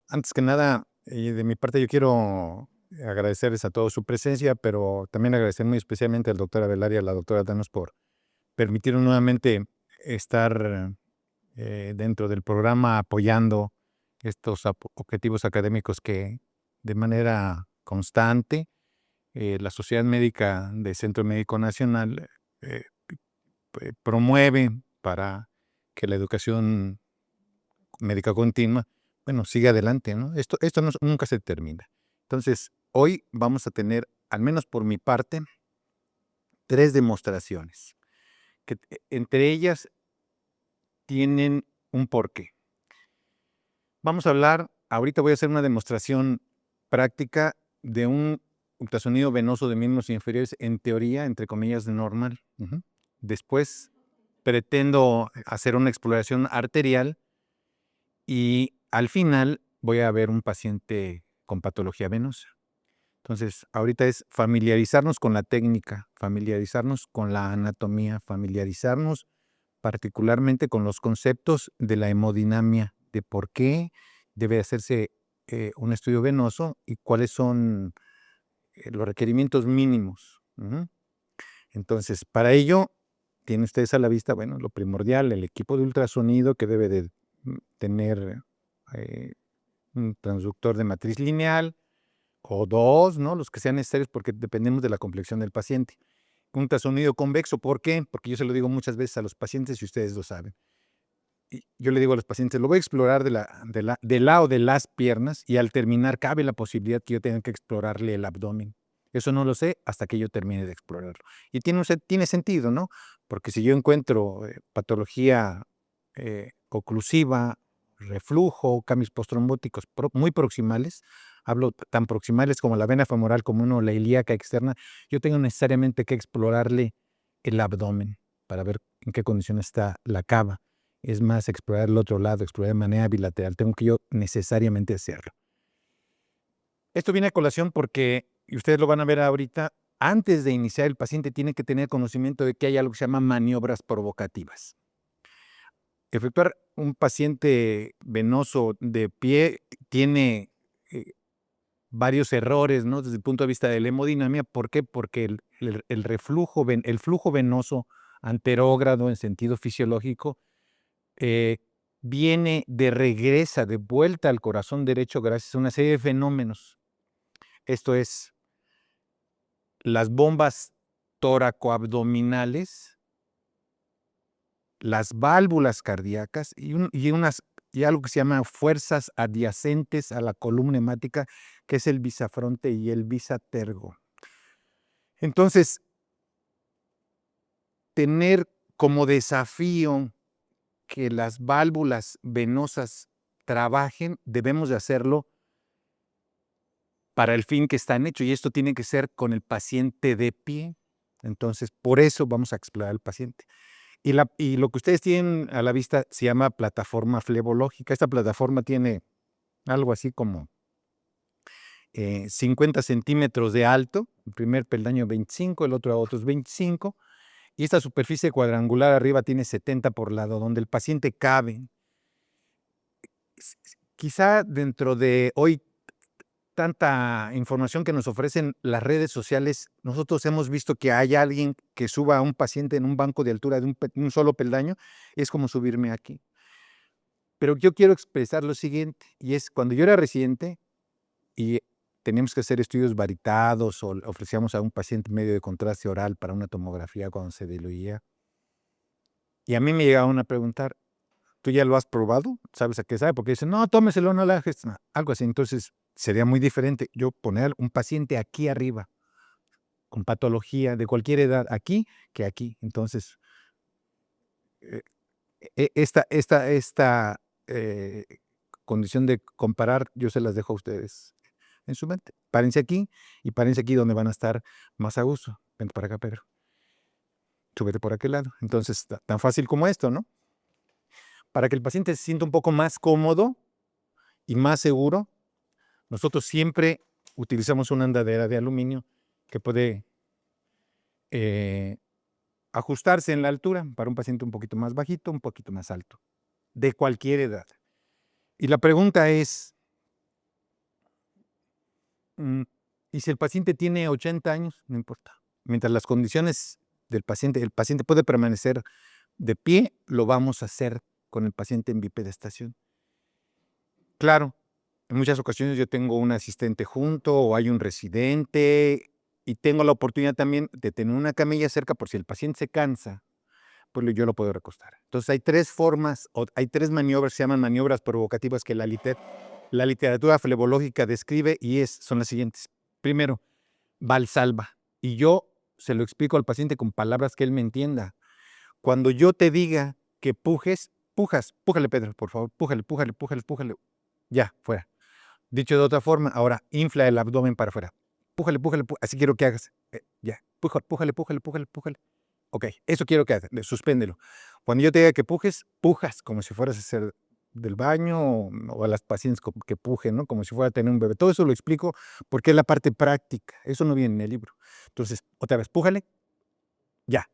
Antes que nada, de mi parte, yo quiero agradecerles a todos su presencia, pero también agradecer muy especialmente al doctor Abelard y a la doctora Danos por permitirnos nuevamente estar dentro del programa apoyando estos objetivos académicos que de manera constante la Sociedad Médica del Centro Médico Nacional eh, promueve para que la educación médica continua, bueno, sigue adelante, ¿no? Esto nunca se termina. Entonces, hoy vamos a tener, al menos por mi parte, 3 demostraciones, que entre ellas tienen un porqué. Vamos a hablar, ahorita voy a hacer una demostración práctica de un ultrasonido venoso de miembros inferiores, en teoría, entre comillas, normal. Después pretendo hacer una exploración arterial y al final voy a ver un paciente con patología venosa. Entonces, ahorita es familiarizarnos con la técnica, familiarizarnos con la anatomía, familiarizarnos particularmente con los conceptos de la hemodinamia, de por qué debe hacerse un estudio venoso y cuáles son los requerimientos mínimos. Entonces, para ello, tienen ustedes a la vista, bueno, lo primordial, el equipo de ultrasonido que debe de tener eh, un transductor de matriz lineal o 2, ¿no? Los que sean necesarios porque dependemos de la complexión del paciente. Un ultrasonido convexo, ¿por qué? Porque yo se lo digo muchas veces a los pacientes y ustedes lo saben. Y yo le digo a los pacientes, lo voy a explorar del lado de las piernas y al terminar cabe la posibilidad que yo tenga que explorarle el abdomen. Eso no lo sé hasta que yo termine de explorarlo. Y tiene sentido, ¿no? Porque si yo encuentro patología oclusiva, reflujo, cambios postrombóticos muy proximales, hablo tan proximales como la vena femoral, como la ilíaca externa, yo tengo necesariamente que explorarle el abdomen para ver en qué condición está la cava. Es más, explorar el otro lado, explorar de manera bilateral. Tengo que yo necesariamente hacerlo. Esto viene a colación porque, y ustedes lo van a ver ahorita, antes de iniciar el paciente tiene que tener conocimiento de que hay algo que se llama maniobras provocativas. Efectuar un paciente venoso de pie tiene varios errores, ¿no? Desde el punto de vista de la hemodinamia. ¿Por qué? Porque el flujo venoso anterógrado en sentido fisiológico eh, viene regresa de vuelta al corazón derecho gracias a una serie de fenómenos. Esto es, las bombas tóraco-abdominales, las válvulas cardíacas y algo que se llama fuerzas adyacentes a la columna hemática, que es el bisafronte y el bisatergo. Entonces, tener como desafío que las válvulas venosas trabajen, debemos de hacerlo para el fin que están hechos, y esto tiene que ser con el paciente de pie. Entonces, por eso vamos a explorar al paciente. Y lo que ustedes tienen a la vista se llama plataforma flebológica. Esta plataforma tiene algo así como 50 centímetros de alto, el primer peldaño 25, el otro a otros 25, y esta superficie cuadrangular arriba tiene 70 por lado, donde el paciente cabe. Quizá dentro de hoy tanta información que nos ofrecen las redes sociales, nosotros hemos visto que hay alguien que suba a un paciente en un banco de altura de un solo peldaño, es como subirme aquí. Pero yo quiero expresar lo siguiente, y es cuando yo era residente y teníamos que hacer estudios varitados o ofrecíamos a un paciente medio de contraste oral para una tomografía cuando se diluía, y a mí me llegaban a preguntar, ¿tú ya lo has probado? ¿Sabes a qué sabe? Porque dicen, no, tómeselo, no le hagas nada. Algo así. Entonces, sería muy diferente yo poner un paciente aquí arriba, con patología de cualquier edad, aquí que aquí. Entonces, eh, esta eh, condición de comparar, yo se las dejo a ustedes en su mente. Párense aquí y párense aquí donde van a estar más a gusto. Vente para acá, Pedro. Súbete por aquel lado. Entonces, tan fácil como esto, ¿no? Para que el paciente se sienta un poco más cómodo y más seguro, nosotros siempre utilizamos una andadera de aluminio que puede ajustarse en la altura para un paciente un poquito más bajito, un poquito más alto, de cualquier edad. Y la pregunta es, Y si el paciente tiene 80 años, no importa. Mientras las condiciones del paciente, el paciente puede permanecer de pie, lo vamos a hacer con el paciente en bipedestación. Claro, en muchas ocasiones yo tengo un asistente junto o hay un residente y tengo la oportunidad también de tener una camilla cerca por si el paciente se cansa, pues yo lo puedo recostar. Entonces hay tres formas, o hay tres maniobras, se llaman maniobras provocativas que la literatura flebológica describe y son las siguientes. Primero, Valsalva. Y yo se lo explico al paciente con palabras que él me entienda. Cuando yo te diga que pujes, pújale, Pedro, por favor, pújale. Ya, fuera. Dicho de otra forma, ahora infla el abdomen para afuera. Pújale, así quiero que hagas. Ya, pújale. Ok, eso quiero que hagas, suspéndelo. Cuando yo te diga que pujes, pujas como si fueras a hacer del baño o a las pacientes que pujen, ¿no? Como si fuera a tener un bebé. Todo eso lo explico porque es la parte práctica. Eso no viene en el libro. Entonces, otra vez, pújale. Ya.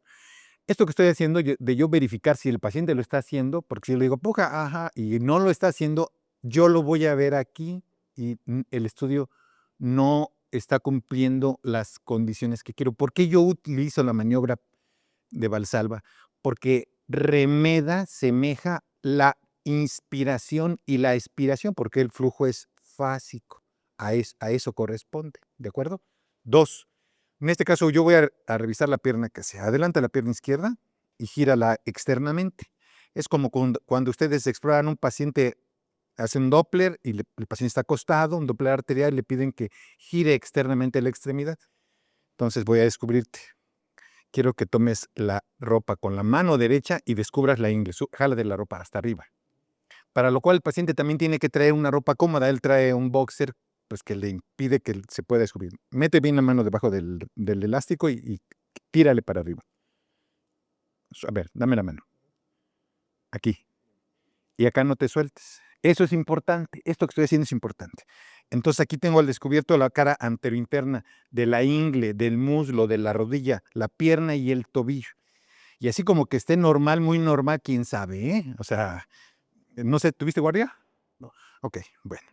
Esto que estoy haciendo, de yo verificar si el paciente lo está haciendo, porque si yo le digo, puja, ajá, y no lo está haciendo, yo lo voy a ver aquí y el estudio no está cumpliendo las condiciones que quiero. ¿Por qué yo utilizo la maniobra de Valsalva? Porque remeda, semeja la inspiración y la expiración, porque el flujo es fásico. A eso corresponde, ¿de acuerdo? Dos, en este caso yo voy a revisar la pierna que se adelanta la pierna izquierda y gírala externamente. Es como cuando ustedes exploran un paciente, hacen un Doppler y el paciente está acostado, un Doppler arterial, y le piden que gire externamente la extremidad. Entonces voy a descubrirte. Quiero que tomes la ropa con la mano derecha y descubras la ingle. Jala de la ropa hasta arriba. Para lo cual el paciente también tiene que traer una ropa cómoda. Él trae un boxer pues, que le impide que se pueda descubrir. Mete bien la mano debajo del elástico y tírale para arriba. A ver, dame la mano. Aquí. Y acá no te sueltes. Eso es importante. Esto que estoy haciendo es importante. Entonces aquí tengo al descubierto la cara anterointerna de la ingle, del muslo, de la rodilla, la pierna y el tobillo. Y así como que esté normal, muy normal, quién sabe, ¿eh? O sea, no sé, ¿tuviste guardia? No. Ok, bueno.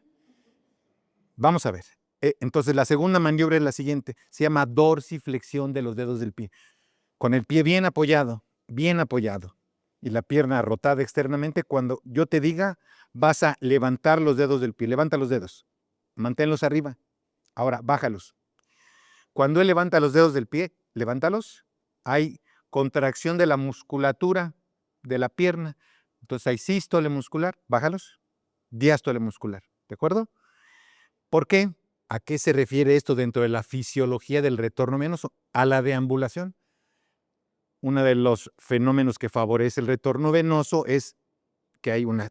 Vamos a ver. Entonces la segunda maniobra es la siguiente. Se llama dorsiflexión de los dedos del pie. Con el pie bien apoyado y la pierna rotada externamente, cuando yo te diga, vas a levantar los dedos del pie. Levanta los dedos. Manténlos arriba. Ahora, bájalos. Cuando él levanta los dedos del pie, levántalos. Hay contracción de la musculatura de la pierna. Entonces hay sístole muscular. Bájalos. Diástole muscular. ¿De acuerdo? ¿Por qué? ¿A qué se refiere esto dentro de la fisiología del retorno venoso? A la deambulación. Uno de los fenómenos que favorece el retorno venoso es que hay una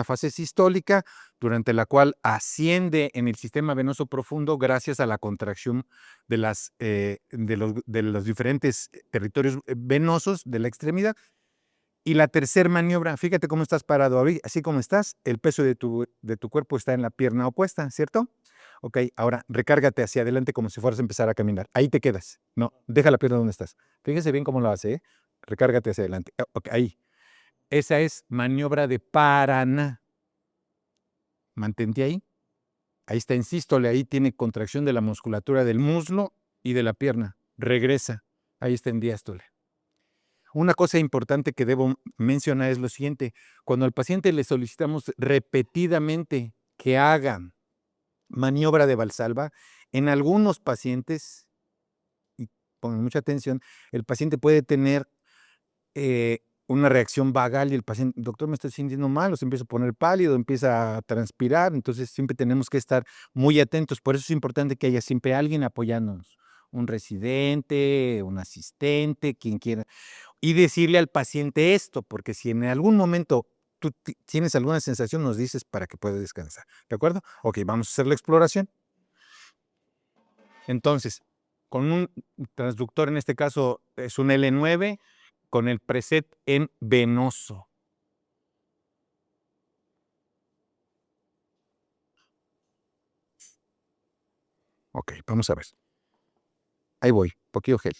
fase sistólica durante la cual asciende en el sistema venoso profundo gracias a la contracción de los diferentes territorios venosos de la extremidad. Y la tercera maniobra, fíjate cómo estás parado, así como estás, el peso de tu cuerpo está en la pierna opuesta, ¿cierto? Ok, ahora recárgate hacia adelante como si fueras a empezar a caminar. Ahí te quedas. No, deja la pierna donde estás. Fíjese bien cómo lo hace, ¿eh? Recárgate hacia adelante. Ok, ahí. Esa es maniobra de Paraná. Mantente ahí. Ahí está en sístole, ahí tiene contracción de la musculatura del muslo y de la pierna. Regresa. Ahí está en diástole. Una cosa importante que debo mencionar es lo siguiente. Cuando al paciente le solicitamos repetidamente que haga maniobra de Valsalva, en algunos pacientes, y pongan mucha atención, el paciente puede tener una reacción vagal y el paciente, doctor, me estoy sintiendo mal, o se empieza a poner pálido, empieza a transpirar, entonces siempre tenemos que estar muy atentos. Por eso es importante que haya siempre alguien apoyándonos, un residente, un asistente, quien quiera, y decirle al paciente esto, porque si en algún momento tú tienes alguna sensación, nos dices para que pueda descansar. ¿De acuerdo? Ok, vamos a hacer la exploración. Entonces, con un transductor, en este caso es un L9, con el preset en venoso. Ok, vamos a ver. Ahí voy, poquito gel.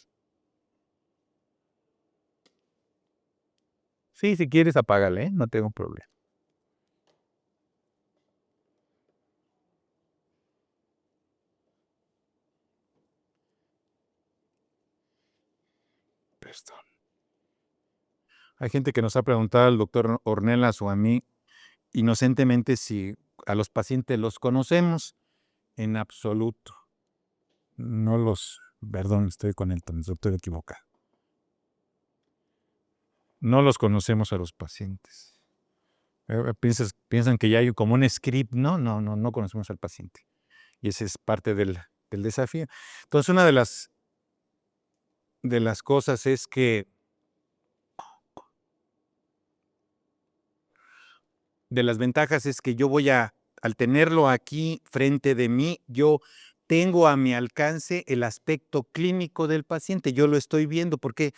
Sí, si quieres apágale, ¿eh? No tengo problema. perdón. Hay gente que nos ha preguntado al doctor Ornelas o a mí, inocentemente, si a los pacientes los conocemos. En absoluto. No los... Perdón, estoy con el doctor equivocado. No los conocemos a los pacientes. Piensan que ya hay como un script. No conocemos al paciente. Y ese es parte del desafío. Entonces, una de las cosas es que de las ventajas es que yo al tenerlo aquí frente de mí, yo tengo a mi alcance el aspecto clínico del paciente. Yo lo estoy viendo. ¿Por qué?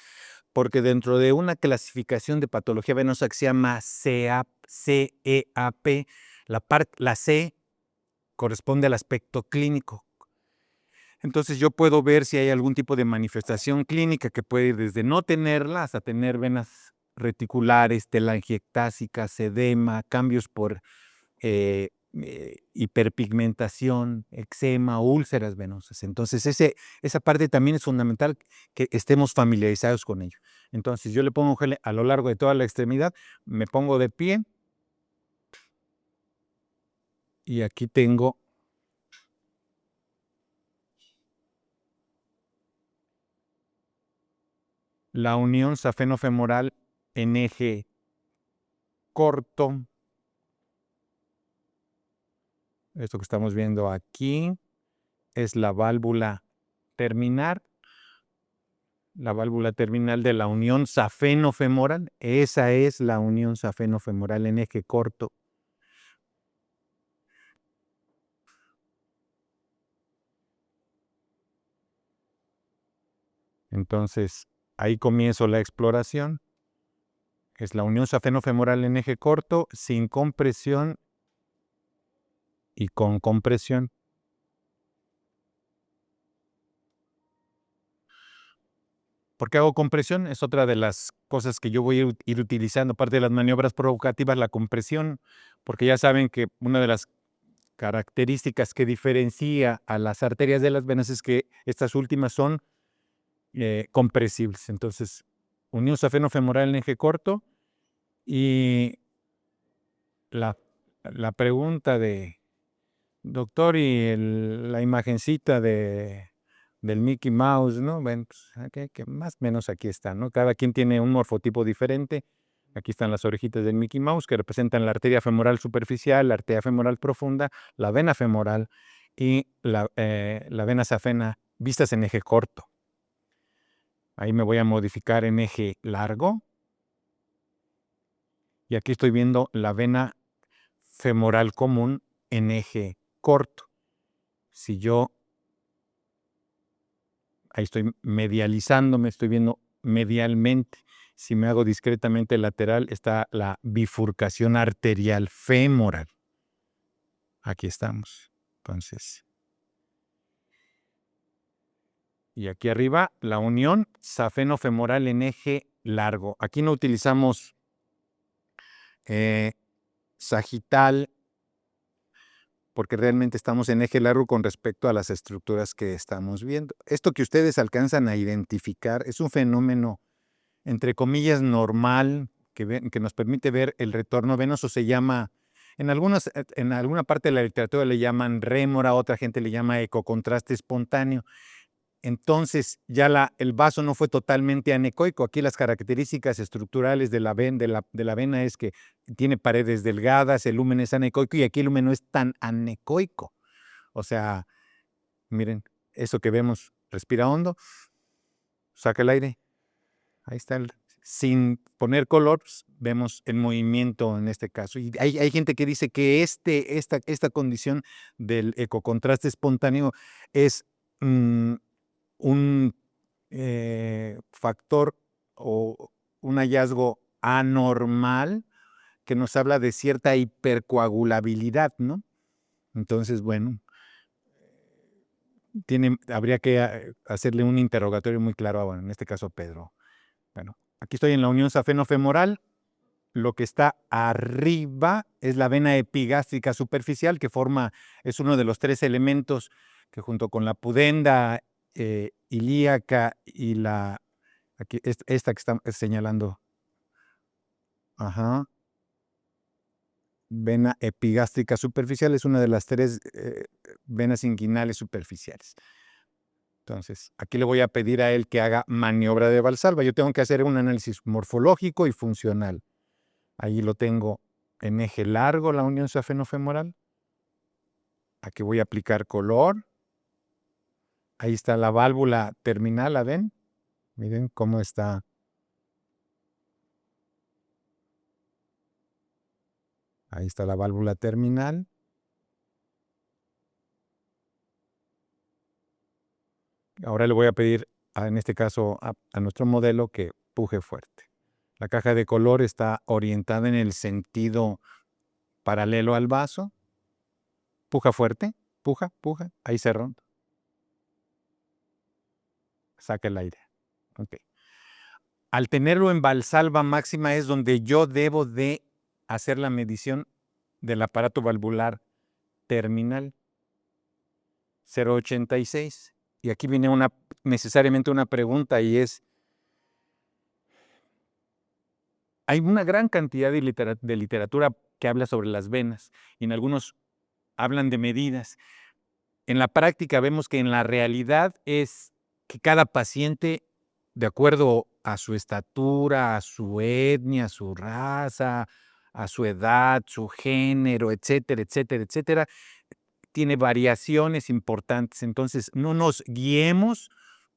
Porque dentro de una clasificación de patología venosa que se llama CEAP, la C corresponde al aspecto clínico. Entonces yo puedo ver si hay algún tipo de manifestación clínica que puede ir desde no tenerla hasta tener venas reticulares, telangiectásicas, edema, cambios por hiperpigmentación, eczema, úlceras venosas. Entonces esa parte también es fundamental que estemos familiarizados con ello. Entonces yo le pongo gel a lo largo de toda la extremidad, me pongo de pie y aquí tengo la unión safenofemoral en eje corto. Esto que estamos viendo aquí es la válvula terminal. La válvula terminal de la unión safenofemoral. Esa es la unión safenofemoral en eje corto. Entonces, ahí comienzo la exploración. Es la unión safenofemoral en eje corto, sin compresión y con compresión. ¿Por qué hago compresión? Es otra de las cosas que yo voy a ir utilizando, parte de las maniobras provocativas, la compresión, porque ya saben que una de las características que diferencia a las arterias de las venas es que estas últimas son compresibles. Entonces, unión safenofemoral en eje corto y la pregunta de, doctor, y la imagencita del Mickey Mouse, ¿no? Bueno, pues, que más o menos aquí está, ¿no? Cada quien tiene un morfotipo diferente. Aquí están las orejitas del Mickey Mouse que representan la arteria femoral superficial, la arteria femoral profunda, la vena femoral y la vena safena vistas en eje corto. Ahí me voy a modificar en eje largo. Y aquí estoy viendo la vena femoral común en eje corto. Si yo, ahí estoy medializándome, estoy viendo medialmente. Si me hago discretamente lateral, está la bifurcación arterial femoral. Aquí estamos. Entonces, y aquí arriba, la unión safenofemoral en eje largo. Aquí no utilizamos sagital, porque realmente estamos en eje largo con respecto a las estructuras que estamos viendo. Esto que ustedes alcanzan a identificar es un fenómeno, entre comillas, normal, que nos permite ver el retorno venoso. Se llama, en alguna parte de la literatura le llaman rémora, otra gente le llama ecocontraste espontáneo. Entonces ya el vaso no fue totalmente anecoico. Aquí las características estructurales de la vena es que tiene paredes delgadas, el lumen es anecoico y aquí el lumen no es tan anecoico. O sea, miren, eso que vemos, respira hondo, saca el aire, ahí está, sin poner color, pues, vemos el movimiento en este caso. Y hay gente que dice que esta condición del ecocontraste espontáneo es un factor o un hallazgo anormal que nos habla de cierta hipercoagulabilidad, ¿no? Entonces, bueno, habría que hacerle un interrogatorio muy claro, bueno, en este caso a Pedro. Bueno, aquí estoy en la unión safenofemoral. Lo que está arriba es la vena epigástrica superficial, que es uno de los tres elementos que junto con la pudenda ilíaca y la Aquí, esta que está señalando. Ajá. Vena epigástrica superficial es una de las 3 venas inguinales superficiales. Entonces, aquí le voy a pedir a él que haga maniobra de Valsalva. Yo tengo que hacer un análisis morfológico y funcional. Ahí lo tengo en eje largo, la unión safenofemoral. Aquí voy a aplicar color. Ahí está la válvula terminal, ¿la ven? Miren cómo está. Ahí está la válvula terminal. Ahora le voy a pedir, en este caso, a nuestro modelo que puje fuerte. La caja de color está orientada en el sentido paralelo al vaso. Puja fuerte, puja, puja. Ahí cerró. Saca el aire. Ok. Al tenerlo en valsalva máxima es donde yo debo de hacer la medición del aparato valvular terminal 0,86. Y aquí viene necesariamente una pregunta y es, hay una gran cantidad de literatura que habla sobre las venas y en algunos hablan de medidas. En la práctica vemos que en la realidad es que cada paciente, de acuerdo a su estatura, a su etnia, a su raza, a su edad, su género, etcétera, etcétera, etcétera, tiene variaciones importantes. Entonces, no nos guiemos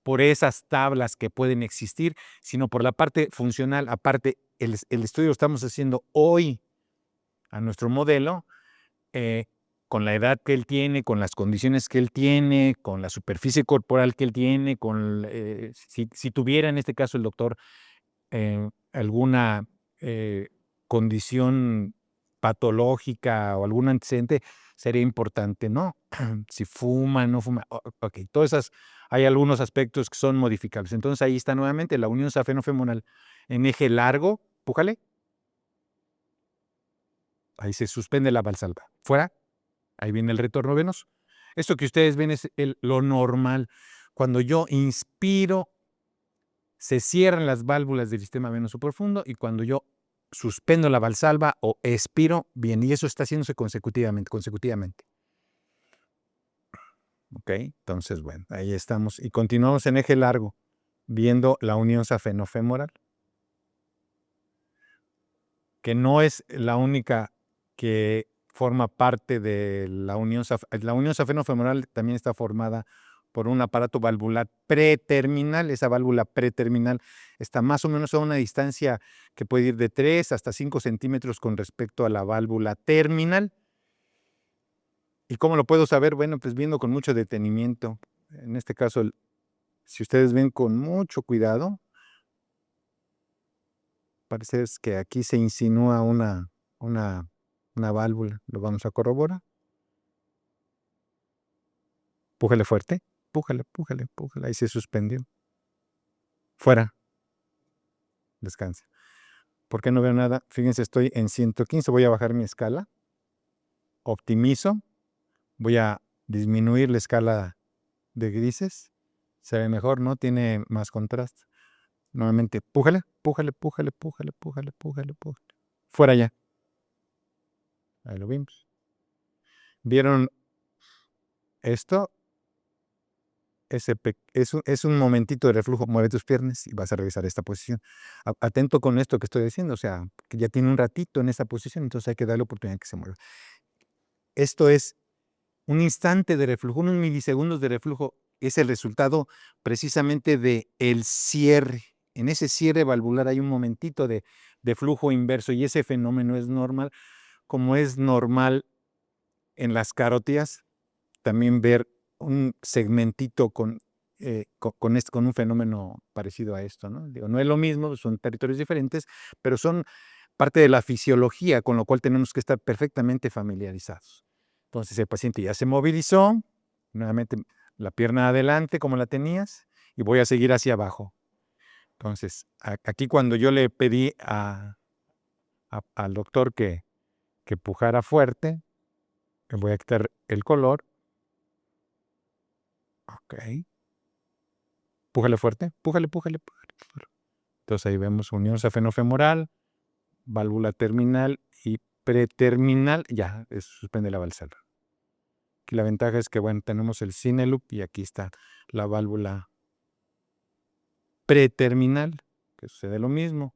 por esas tablas que pueden existir, sino por la parte funcional. Aparte, el estudio lo estamos haciendo hoy a nuestro modelo, con la edad que él tiene, con las condiciones que él tiene, con la superficie corporal que él tiene, si tuviera en este caso el doctor alguna condición patológica o algún antecedente, sería importante, ¿no? Si fuma, no fuma, ok, hay algunos aspectos que son modificables. Entonces ahí está nuevamente la unión safenofemoral en eje largo, pújale, ahí se suspende la valsalva, fuera, ahí viene el retorno venoso. Esto que ustedes ven es lo normal. Cuando yo inspiro, se cierran las válvulas del sistema venoso profundo y cuando yo suspendo la valsalva o expiro, bien, y eso está haciéndose consecutivamente. Ok, entonces, bueno, ahí estamos. Y continuamos en eje largo, viendo la unión safenofemoral, que no es la única que forma parte de la unión safenofemoral, también está formada por un aparato valvular preterminal. Esa válvula preterminal está más o menos a una distancia que puede ir de 3 hasta 5 centímetros con respecto a la válvula terminal. ¿Y cómo lo puedo saber? Bueno, pues viendo con mucho detenimiento. En este caso, si ustedes ven con mucho cuidado, parece que aquí se insinúa una válvula. Lo vamos a corroborar. Pújale fuerte. Pújale, pújale, pújale. Ahí se suspendió. Fuera. Descansa. ¿Por qué no veo nada? Fíjense, estoy en 115. Voy a bajar mi escala. Optimizo. Voy a disminuir la escala de grises. Se ve mejor, ¿no? Tiene más contraste. Nuevamente, pújale, pújale, pújale, pújale, pújale, pújale, pújale. Fuera ya. Ahí lo vimos. ¿Vieron esto? Es un momentito de reflujo. Mueve tus piernas y vas a regresar a esta posición. Atento con esto que estoy diciendo, o sea, que ya tiene un ratito en esta posición, entonces hay que darle oportunidad que se mueva. Esto es un instante de reflujo, unos milisegundos de reflujo, es el resultado precisamente del cierre. En ese cierre valvular hay un momentito de flujo inverso y ese fenómeno es normal, como es normal en las carótidas también ver un segmentito con un fenómeno parecido a esto, ¿no? Digo, no es lo mismo, son territorios diferentes, pero son parte de la fisiología, con lo cual tenemos que estar perfectamente familiarizados. Entonces el paciente ya se movilizó, nuevamente la pierna adelante como la tenías, y voy a seguir hacia abajo. Entonces, aquí cuando yo le pedí al doctor que pujara fuerte, le voy a quitar el color. Ok. Pújale fuerte, pújale, pújale, pújale. Entonces ahí vemos unión safenofemoral, válvula terminal y preterminal, ya, suspende la valsalva. Aquí la ventaja es que, bueno, tenemos el Cineloop y aquí está la válvula preterminal, que sucede lo mismo.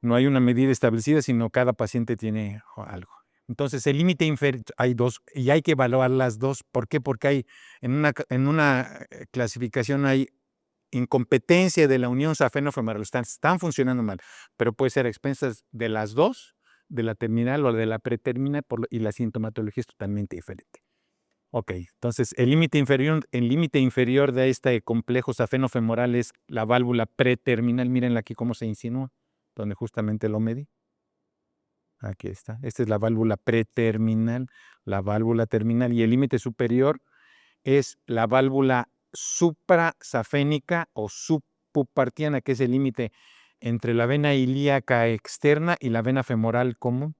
No hay una medida establecida, sino cada paciente tiene algo. Entonces, el límite inferior, hay dos, y hay que evaluar las dos. ¿Por qué? Porque hay, en una clasificación hay incompetencia de la unión safenofemoral, están funcionando mal, pero puede ser a expensas de las dos, de la terminal o de la preterminal, y la sintomatología es totalmente diferente. Ok, entonces el límite inferior de este complejo safenofemoral es la válvula preterminal. Mírenla aquí cómo se insinúa, donde justamente lo medí. Aquí está. Esta es la válvula preterminal, la válvula terminal, y el límite superior es la válvula suprasafénica o subpupartiana, que es el límite entre la vena ilíaca externa y la vena femoral común.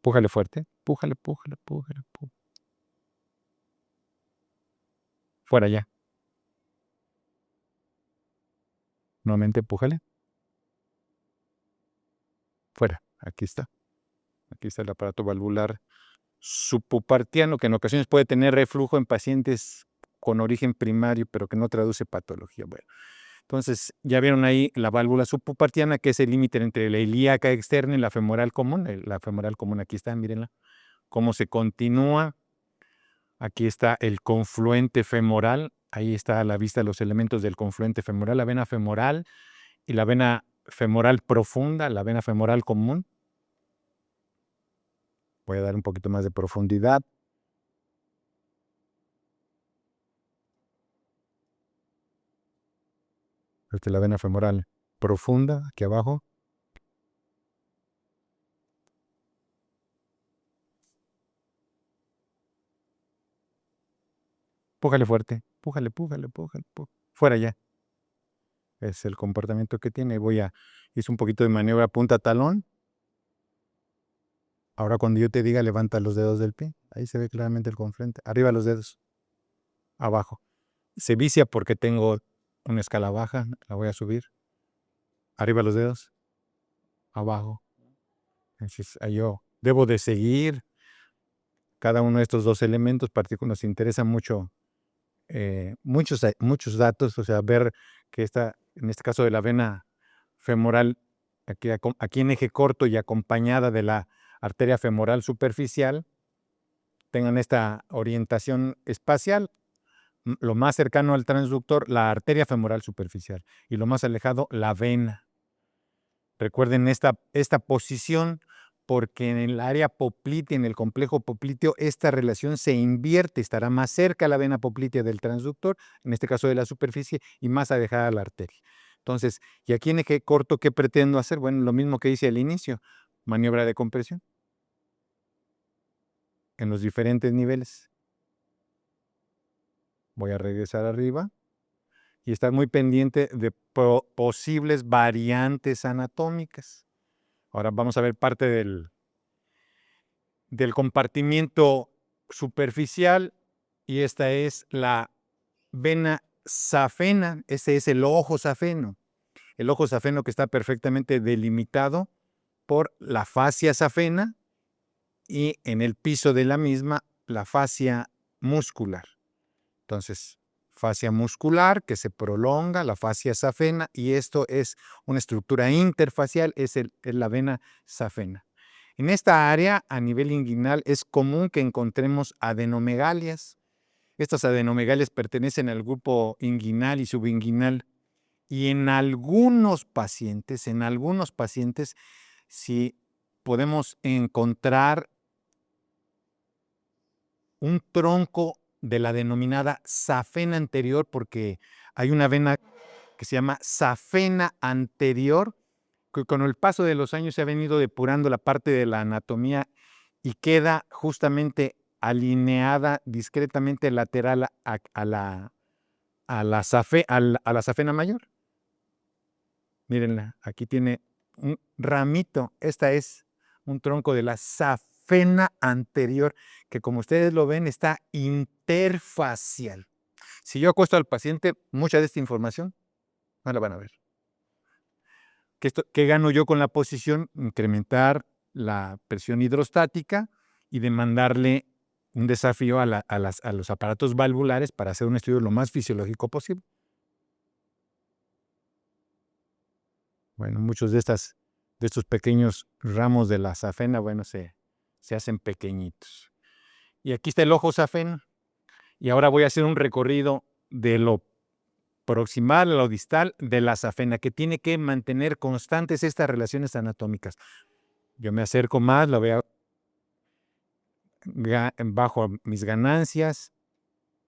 Pújale fuerte, pújale. Fuera ya. Nuevamente, pújale. Fuera. Aquí está. Aquí está el aparato valvular subpupartiano, que en ocasiones puede tener reflujo en pacientes con origen primario, pero que no traduce patología. Bueno, entonces ya vieron ahí la válvula subpupartiana, que es el límite entre la ilíaca externa y la femoral común. La femoral común, aquí está, mírenla, cómo se continúa. Aquí está el confluente femoral. Ahí está a la vista los elementos del confluente femoral, la vena femoral y la vena femoral profunda, la vena femoral común. Voy a dar un poquito más de profundidad. Esta es la vena femoral profunda, aquí abajo. Pújale fuerte, pújale. Fuera ya. Es el comportamiento que tiene. Hice un poquito de maniobra punta-talón. Ahora cuando yo te diga, levanta los dedos del pie. Ahí se ve claramente el confluente. Arriba los dedos. Abajo. Se vicia porque tengo una escala baja. La voy a subir. Arriba los dedos. Abajo. Entonces, yo debo de seguir cada uno de estos dos elementos. Nos interesa mucho muchos datos, o sea, ver que en este caso de la vena femoral, aquí en eje corto y acompañada de la arteria femoral superficial, tengan esta orientación espacial, lo más cercano al transductor, la arteria femoral superficial, y lo más alejado, la vena. Recuerden esta posición, porque en el área poplitea, en el complejo popliteo, esta relación se invierte, estará más cerca la vena poplitea del transductor, en este caso de la superficie, y más alejada la arteria. Entonces, y aquí en eje corto, ¿qué pretendo hacer? Bueno, lo mismo que hice al inicio, maniobra de compresión en los diferentes niveles. Voy a regresar arriba y estar muy pendiente de posibles variantes anatómicas. Ahora vamos a ver parte del compartimiento superficial, y esta es la vena safena. Este es el ojo safeno. El ojo safeno, que está perfectamente delimitado por la fascia safena y en el piso de la misma la fascia muscular. Entonces, fascia muscular que se prolonga, la fascia safena, y esto es una estructura interfacial, es la vena safena. En esta área, a nivel inguinal, es común que encontremos adenomegalias. Estas adenomegalias pertenecen al grupo inguinal y subinguinal. Y en algunos pacientes, si podemos encontrar un tronco de la denominada safena anterior, porque hay una vena que se llama safena anterior, que con el paso de los años se ha venido depurando la parte de la anatomía y queda justamente alineada discretamente lateral a la safena mayor. Mírenla, aquí tiene un ramito. Esta es un tronco de la safena safena anterior, que como ustedes lo ven, está interfacial. Si yo acuesto al paciente, mucha de esta información no la van a ver. ¿Qué gano yo con la posición? Incrementar la presión hidrostática y demandarle un desafío a los aparatos valvulares para hacer un estudio lo más fisiológico posible. Bueno, muchos de estos pequeños ramos de la safena, bueno, se hacen pequeñitos. Y aquí está el ojo safena. Y ahora voy a hacer un recorrido de lo proximal a lo distal de la safena, que tiene que mantener constantes estas relaciones anatómicas. Yo me acerco más, lo veo bajo mis ganancias,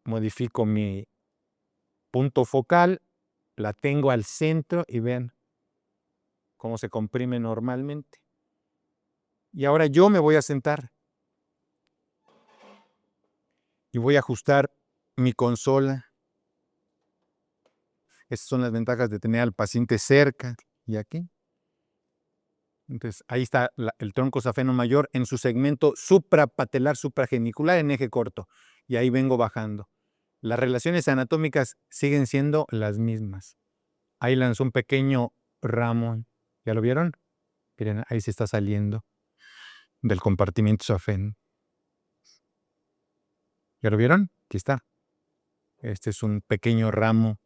modifico mi punto focal, la tengo al centro y vean cómo se comprime normalmente. Y ahora yo me voy a sentar y voy a ajustar mi consola. Estas son las ventajas de tener al paciente cerca y aquí. Entonces, ahí está el tronco safeno mayor en su segmento suprapatelar, supragenicular en eje corto. Y ahí vengo bajando. Las relaciones anatómicas siguen siendo las mismas. Ahí lanzó un pequeño ramo. ¿Ya lo vieron? Miren, ahí se está saliendo del compartimiento safeno. ¿Ya lo vieron? Aquí está. Este es un pequeño ramo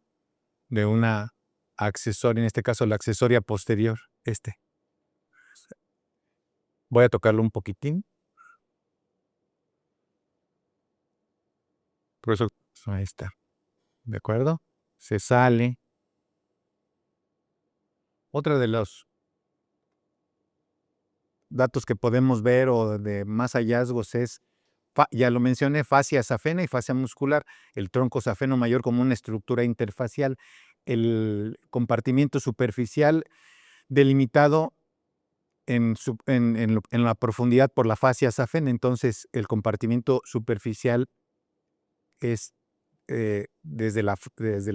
de una accesoria, en este caso la accesoria posterior. Voy a tocarlo un poquitín. Por eso, ahí está. ¿De acuerdo? Se sale. Otro de los datos que podemos ver o de más hallazgos es, ya lo mencioné, fascia safena y fascia muscular. El tronco safeno mayor como una estructura interfacial. El compartimiento superficial delimitado en la profundidad por la fascia safena. Entonces, el compartimiento superficial es desde la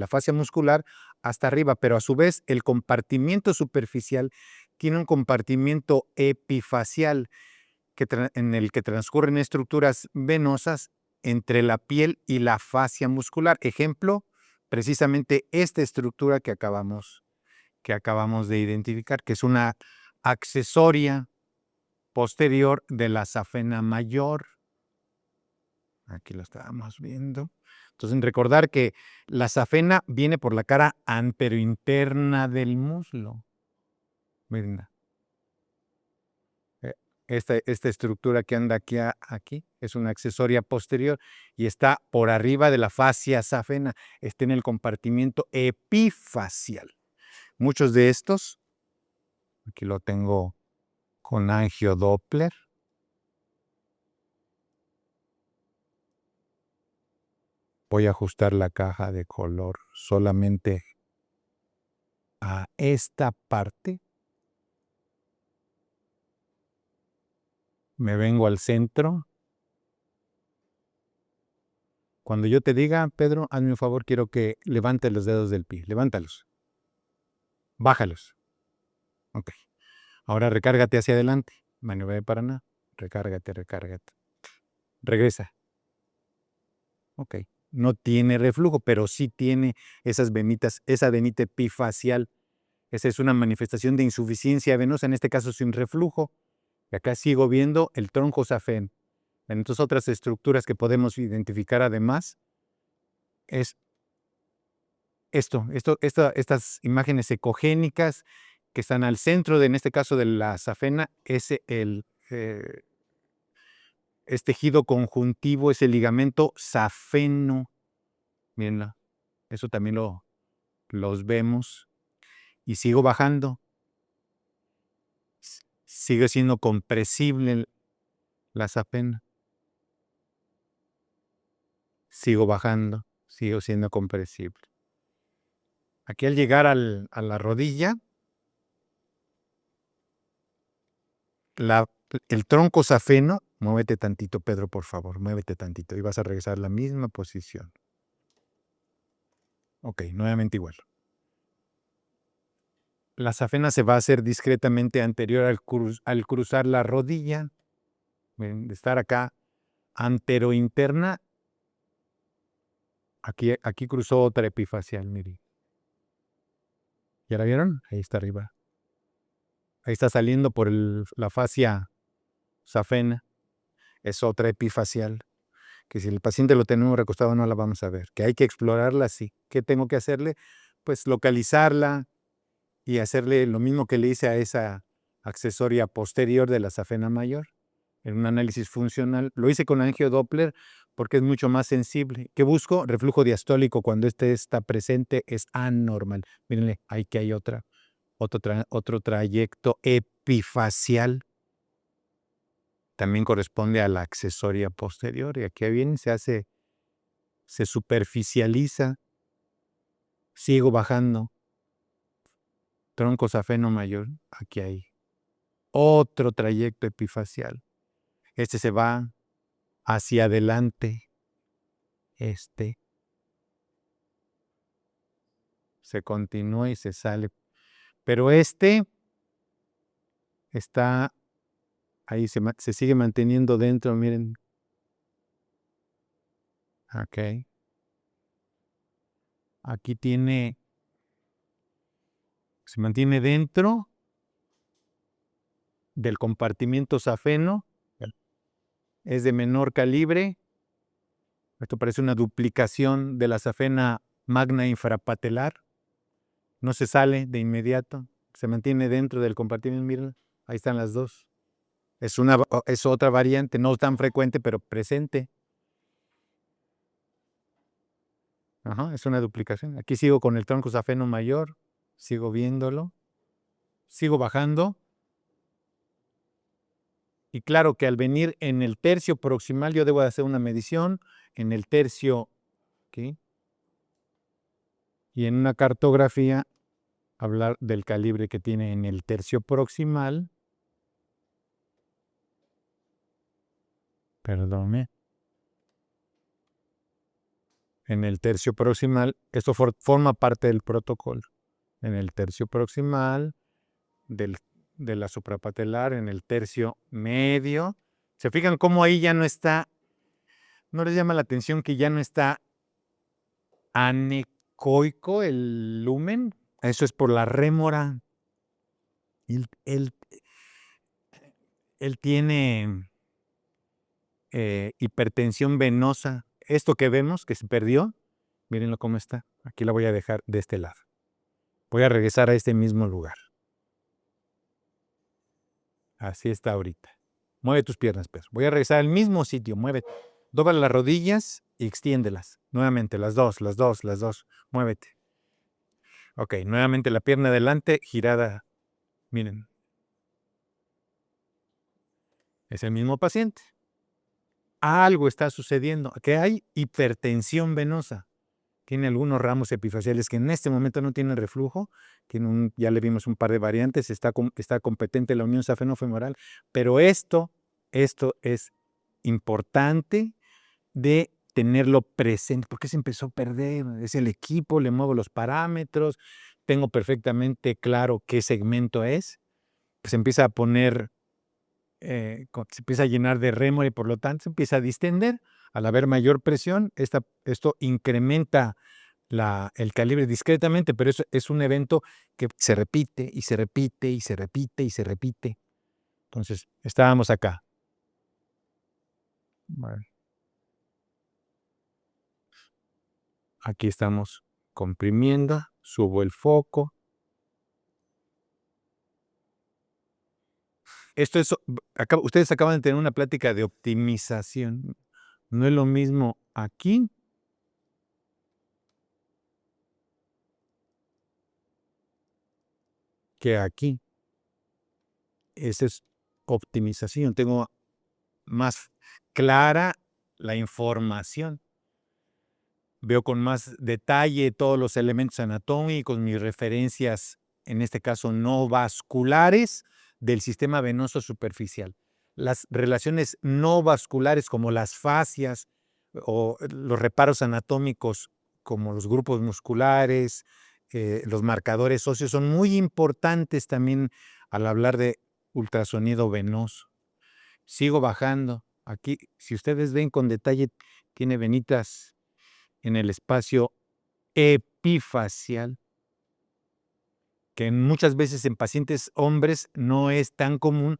fascia muscular hasta arriba, pero a su vez el compartimiento superficial tiene un compartimiento epifacial en el que transcurren estructuras venosas entre la piel y la fascia muscular. Ejemplo, precisamente esta estructura que acabamos de identificar, que es una accesoria posterior de la safena mayor. Aquí lo estábamos viendo. Entonces, recordar que la safena viene por la cara anterointerna del muslo. Miren, esta estructura que anda aquí es una accesoria posterior y está por arriba de la fascia safena. Está en el compartimiento epifacial. Muchos de estos, aquí lo tengo con angiodoppler. Voy a ajustar la caja de color solamente a esta parte. Me vengo al centro. Cuando yo te diga, Pedro, hazme un favor, quiero que levantes los dedos del pie. Levántalos. Bájalos. Ok. Ahora recárgate hacia adelante. Maniobra de Paraná. Recárgate. Regresa. Ok. No tiene reflujo, pero sí tiene esas venitas, esa venita epifacial. Esa es una manifestación de insuficiencia venosa, en este caso sin reflujo. Y acá sigo viendo el tronco safeno. Entonces, otras estructuras que podemos identificar además es estas imágenes ecogénicas que están al centro, en este caso de la safena, es tejido conjuntivo, es el ligamento safeno. Miren, eso también los vemos. Y sigo bajando. Sigue siendo compresible la safena. Sigo bajando, sigo siendo compresible. Aquí al llegar a la rodilla, el tronco safeno, muévete tantito, Pedro, por favor, muévete tantito y vas a regresar a la misma posición. Ok, nuevamente igual. La safena se va a hacer discretamente anterior al cruzar la rodilla. Miren, de estar acá anterointerna, aquí cruzó otra epifacial, miren. ¿Ya la vieron? Ahí está arriba. Ahí está saliendo por la fascia safena. Es otra epifacial, que si el paciente lo tenemos recostado no la vamos a ver. Que hay que explorarla, sí. ¿Qué tengo que hacerle? Pues localizarla y hacerle lo mismo que le hice a esa accesoria posterior de la safena mayor, en un análisis funcional. Lo hice con angiodoppler porque es mucho más sensible. ¿Qué busco? Reflujo diastólico cuando este está presente es anormal. Mírenle, ahí que hay otro trayecto epifacial. También corresponde a la accesoria posterior. Y aquí viene, se superficializa. Sigo bajando. Tronco safeno mayor, aquí hay otro trayecto epifacial. Este se va hacia adelante. Se continúa y se sale. Pero está ahí, se sigue manteniendo dentro, miren. Ok. Aquí se mantiene dentro del compartimiento safeno. Es de menor calibre. Esto parece una duplicación de la safena magna infrapatelar. No se sale de inmediato. Se mantiene dentro del compartimiento. Miren, ahí están las dos. Es otra variante, no tan frecuente, pero presente. Ajá, es una duplicación. Aquí sigo con el tronco safeno mayor. Sigo viéndolo. Sigo bajando. Y claro que al venir en el tercio proximal, yo debo de hacer una medición en el tercio, ¿ok? Y en una cartografía, hablar del calibre que tiene en el tercio proximal. Perdónme. En el tercio proximal, esto forma parte del protocolo. En el tercio proximal, de la suprapatelar, en el tercio medio. ¿Se fijan cómo ahí ya no está? ¿No les llama la atención que ya no está anecoico el lumen? Eso es por la rémora. Él tiene hipertensión venosa. Esto que vemos, que se perdió, mírenlo cómo está. Aquí la voy a dejar de este lado. Voy a regresar a este mismo lugar. Así está ahorita. Mueve tus piernas, Pedro. Voy a regresar al mismo sitio. Muévete. Dobla las rodillas y extiéndelas. Nuevamente, las dos. Muévete. Ok, nuevamente la pierna adelante, girada. Miren. Es el mismo paciente. Algo está sucediendo. Que hay hipertensión venosa. Tiene algunos ramos epifaciales que en este momento no tienen reflujo. Ya le vimos un par de variantes. Está competente la unión safeno-femoral. Pero esto es importante de tenerlo presente, porque se empezó a perder. Es el equipo, le muevo los parámetros, tengo perfectamente claro qué segmento es. Pues se empieza a poner, se empieza a llenar de rémora y por lo tanto se empieza a distender. Al haber mayor presión, esto incrementa el calibre discretamente, pero eso es un evento que se repite y se repite y se repite y se repite. Entonces, estábamos acá. Bueno, aquí estamos comprimiendo, subo el foco. Ustedes acaban de tener una plática de optimización. No es lo mismo aquí que aquí. Esa es optimización. Tengo más clara la información. Veo con más detalle todos los elementos anatómicos, mis referencias, en este caso no vasculares, del sistema venoso superficial. Las relaciones no vasculares como las fascias o los reparos anatómicos como los grupos musculares, los marcadores óseos son muy importantes también al hablar de ultrasonido venoso. Sigo bajando. Aquí, si ustedes ven con detalle, tiene venitas en el espacio epifacial, que muchas veces en pacientes hombres no es tan común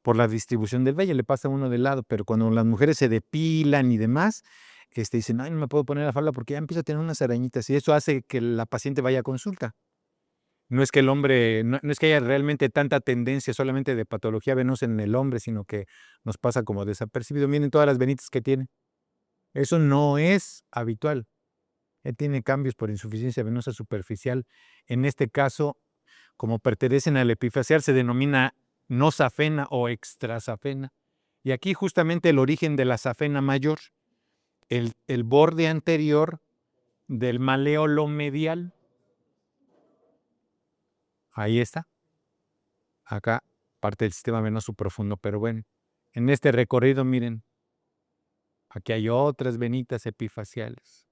por la distribución del vello, le pasa a uno de lado, pero cuando las mujeres se depilan y demás, dicen, ay, no me puedo poner la falda porque ya empiezo a tener unas arañitas, y eso hace que la paciente vaya a consulta. No es que el hombre, no es que haya realmente tanta tendencia solamente de patología venosa en el hombre, sino que nos pasa como desapercibido. Miren todas las venitas que tiene. Eso no es habitual. Él tiene cambios por insuficiencia venosa superficial. En este caso, como pertenecen al epifacial, se denomina no safena o extrasafena. Y aquí justamente el origen de la safena mayor, el borde anterior del maléolo medial. Ahí está. Acá parte del sistema venoso profundo, pero bueno, en este recorrido, miren, aquí hay otras venitas epifaciales.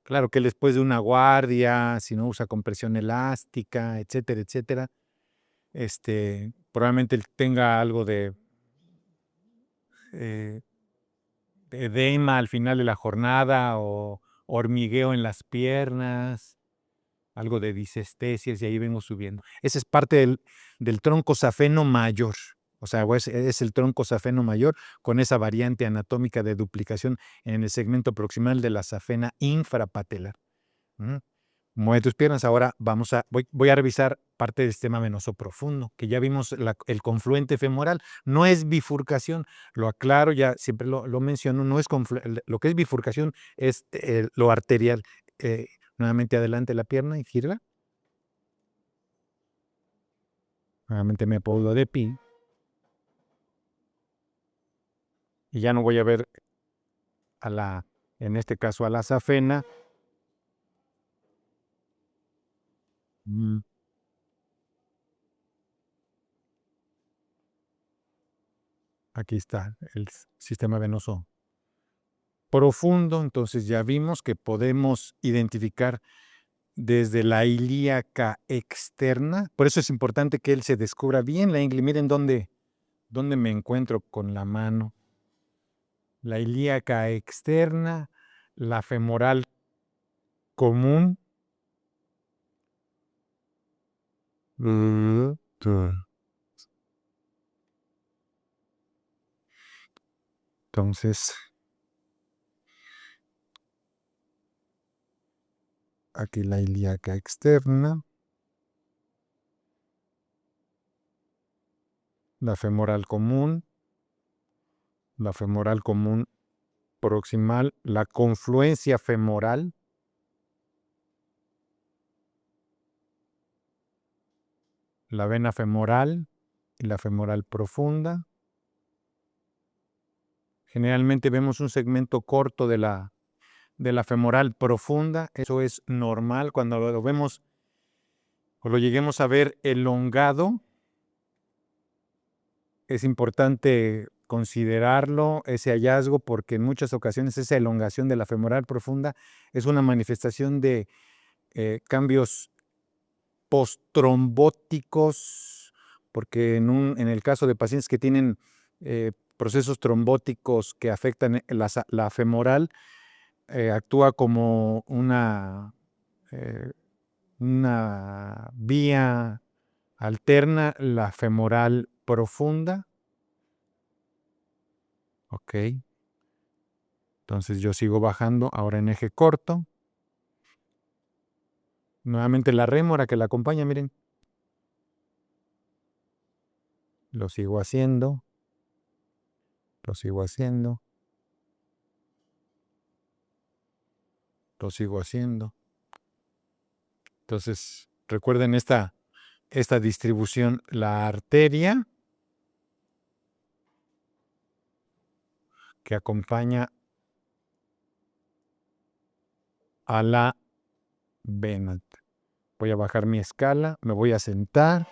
Claro que después de una guardia, si no usa compresión elástica, etcétera, etcétera, probablemente él tenga algo de edema al final de la jornada o hormigueo en las piernas, algo de disestesias, y ahí vengo subiendo. Esa es parte del tronco safeno mayor. O sea, es el tronco safeno mayor con esa variante anatómica de duplicación en el segmento proximal de la safena infrapatelar. Mueve tus piernas. Ahora voy a revisar parte del sistema venoso profundo, que ya vimos el confluente femoral. No es bifurcación, lo aclaro, ya siempre lo menciono, no es lo que es bifurcación es lo arterial. Nuevamente adelante la pierna y gírala. Nuevamente me apoyo de pie. Y ya no voy a ver en este caso a la safena. Aquí está el sistema venoso profundo. Entonces ya vimos que podemos identificar desde la ilíaca externa. Por eso es importante que él se descubra bien la ingle. Miren dónde me encuentro con la mano. La ilíaca externa, la femoral común. Entonces, aquí la ilíaca externa, la femoral común proximal, la confluencia femoral, la vena femoral y la femoral profunda. Generalmente vemos un segmento corto de la femoral profunda. Eso es normal. Cuando lo vemos o lo lleguemos a ver elongado, es importante considerarlo, ese hallazgo, porque en muchas ocasiones esa elongación de la femoral profunda es una manifestación de cambios posttrombóticos, porque en el caso de pacientes que tienen procesos trombóticos que afectan la femoral, actúa como una vía alterna, la femoral profunda. Ok. Entonces yo sigo bajando ahora en eje corto. Nuevamente la rémora que la acompaña, miren. Lo sigo haciendo. Lo sigo haciendo. Lo sigo haciendo. Entonces, recuerden esta distribución. La arteria que acompaña a la vena. Voy a bajar mi escala, me voy a sentar.